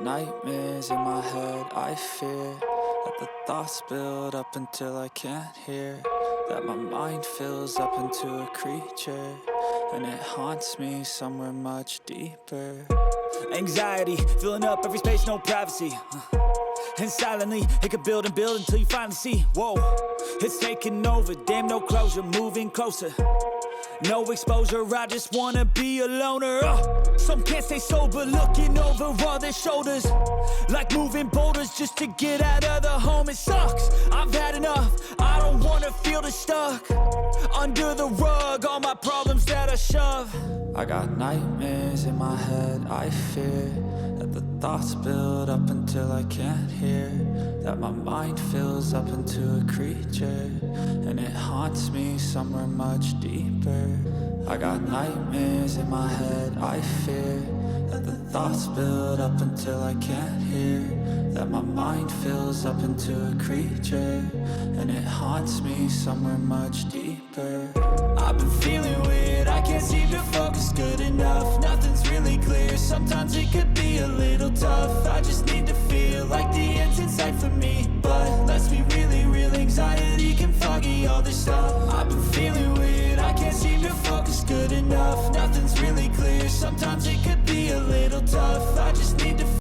nightmares in my head, I fear that the thoughts build up until I can't hear, that my mind fills up into a creature, and it haunts me somewhere much deeper. Anxiety, filling up every space, no privacy. And silently, it could build and build until you finally see, whoa, it's taking over, damn no closure, moving closer. No exposure, I just wanna be a loner. Some can't stay sober, looking over all their shoulders, like moving boulders just to get out of the home. It sucks, I've had enough, I don't wanna feel the stuck under the rug, all my problems that I shove. I got nightmares in my head, I fear that the thoughts build up until I can't hear, that my mind fills up into a creature, and it haunts me somewhere much deeper. I got nightmares in my head, I fear that the thoughts build up until I can't hear, that my mind fills up into a creature, and it haunts me somewhere much deeper. I've been feeling weird, I can't seem to focus good enough, nothing's really clear, sometimes it could be a little tough. I just need to feel like the end's in sight for me, but let's be really real, anxiety can foggy all this stuff. I've been feeling weird, I can't seem to focus good enough, nothing's really clear, sometimes it could be a little tough. I just need